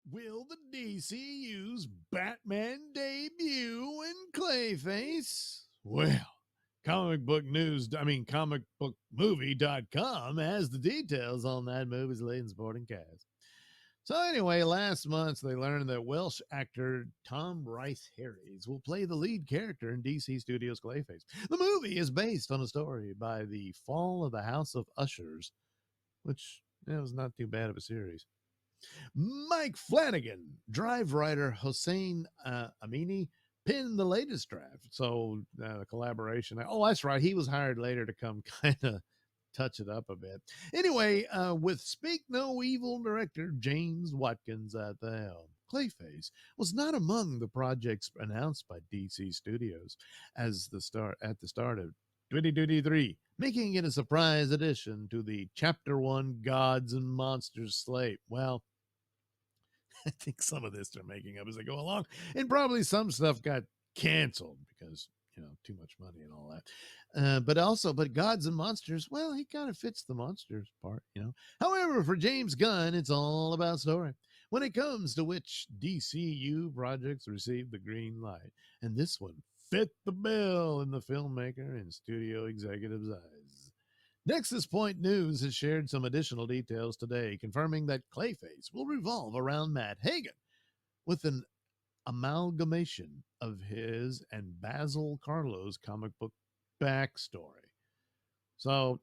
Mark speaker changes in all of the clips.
Speaker 1: Will the DCU's Batman debut in Clayface? Well, comicbookmovie.com has the details on that movie's leading supporting cast. So anyway, last month they learned that Welsh actor Tom Rice Harries will play the lead character in DC Studios' Clayface. The movie is based on a story by the Fall of the House of Ushers, which was not too bad of a series. Mike Flanagan, drive writer Hossein Amini pinned the latest draft. So collaboration. Oh, that's right. He was hired later to come kind of touch it up a bit. Anyway, with Speak No Evil director James Watkins at the helm, Clayface was not among the projects announced by DC Studios at the start of 2023, making it a surprise addition to the Chapter 1 Gods and Monsters slate. Well, I think some of this they're making up as they go along, and probably some stuff got canceled because too much money and all that. But Gods and Monsters, well, he kind of fits the monsters part. However, for James Gunn, it's all about story when it comes to which DCU projects receive the green light, and this one fit the bill in the filmmaker and studio executive's eyes. Nexus Point News has shared some additional details today, confirming that Clayface will revolve around Matt Hagen with an amalgamation of his and Basil Carlo's comic book backstory. So,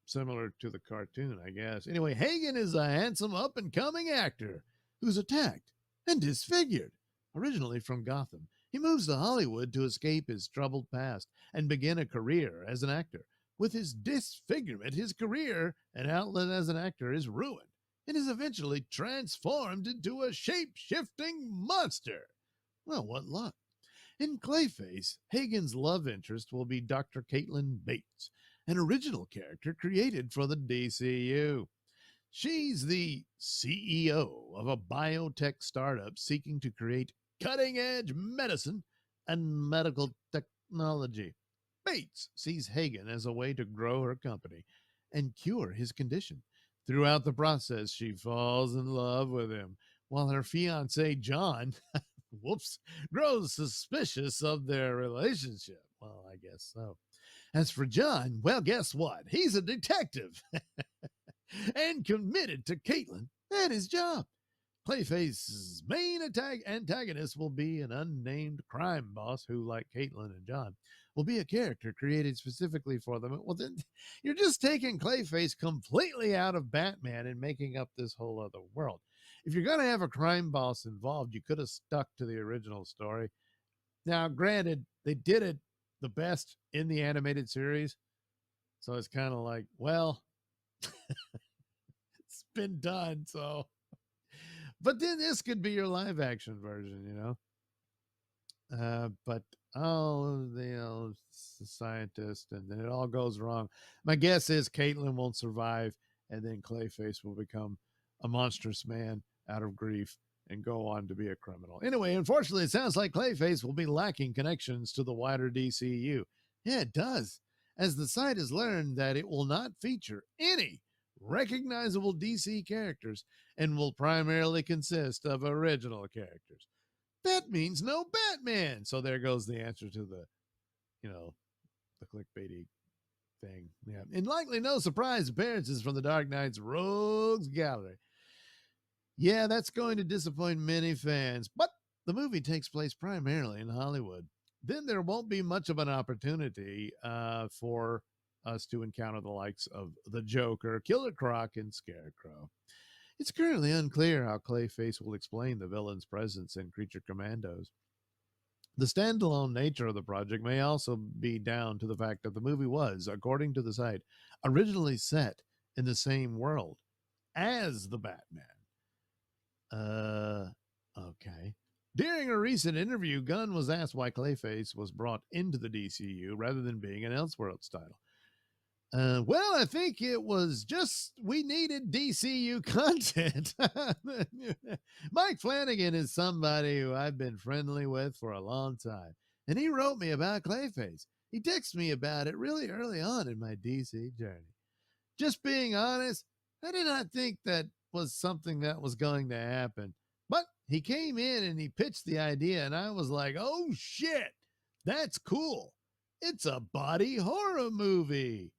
Speaker 1: similar to the cartoon, I guess. Anyway, Hagen is a handsome up-and-coming actor who's attacked and disfigured. Originally from Gotham, he moves to Hollywood to escape his troubled past and begin a career as an actor. With his disfigurement, his career and outlet as an actor is ruined and is eventually transformed into a shape-shifting monster. Well, what luck. In Clayface, Hagen's love interest will be Dr. Caitlin Bates, an original character created for the DCU. She's the CEO of a biotech startup seeking to create cutting-edge medicine and medical technology. Bates sees Hagen as a way to grow her company and cure his condition. Throughout the process, she falls in love with him, while her fiancé, John, grows suspicious of their relationship. Well, I guess so. As for John, well, guess what? He's a detective and committed to Caitlin and his job. Clayface's main antagonist will be an unnamed crime boss who, like Caitlin and John, will be a character created specifically for them. Well, then you're just taking Clayface completely out of Batman and making up this whole other world. If you're going to have a crime boss involved, you could have stuck to the original story. Now, granted, they did it the best in the animated series, so it's kind of like, well, it's been done, so... But then this could be your live action version, but the scientist, and then it all goes wrong. My guess is Caitlin won't survive, and then Clayface will become a monstrous man out of grief and go on to be a criminal. Anyway, unfortunately, it sounds like Clayface will be lacking connections to the wider DCU. Yeah, it does, as the site has learned that it will not feature any recognizable DC characters and will primarily consist of original characters. That means no Batman. So there goes the answer to the clickbaity thing. Yeah. And likely no surprise appearances from the Dark Knight's Rogues Gallery. Yeah, that's going to disappoint many fans, but the movie takes place primarily in Hollywood. Then there won't be much of an opportunity for us to encounter the likes of the Joker, Killer Croc, and Scarecrow. It's currently unclear how Clayface will explain the villain's presence in Creature Commandos. The standalone nature of the project may also be down to the fact that the movie was, according to the site, originally set in the same world as the Batman. Okay. During a recent interview, Gunn was asked why Clayface was brought into the DCU rather than being an Elseworlds title. Well, I think it was just we needed DCU content. Mike Flanagan is somebody who I've been friendly with for a long time, and he wrote me about Clayface. He texted me about it really early on in my DC journey. Just being honest, I did not think that was something that was going to happen, but he came in and he pitched the idea, and I was like, oh shit, that's cool. It's a body horror movie.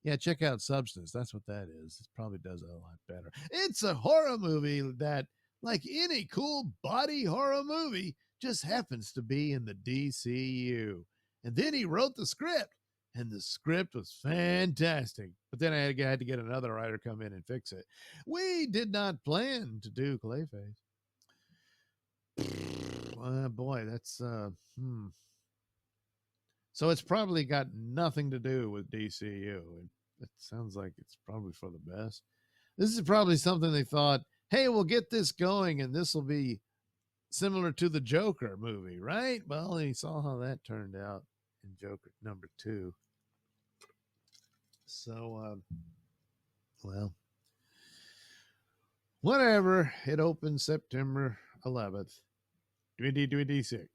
Speaker 1: Yeah, check out Substance. That's what that is. It probably does it a lot better. It's a horror movie that, like any cool body horror movie, just happens to be in the DCU. And then he wrote the script, and the script was fantastic. But then I had to get another writer come in and fix it. We did not plan to do Clayface. Boy, that's So it's probably got nothing to do with DCU. It sounds like it's probably for the best. This is probably something they thought, hey, we'll get this going and this will be similar to the Joker movie, right? Well, he saw how that turned out in Joker #2. So, well, whatever. It opens September 11th, 2026.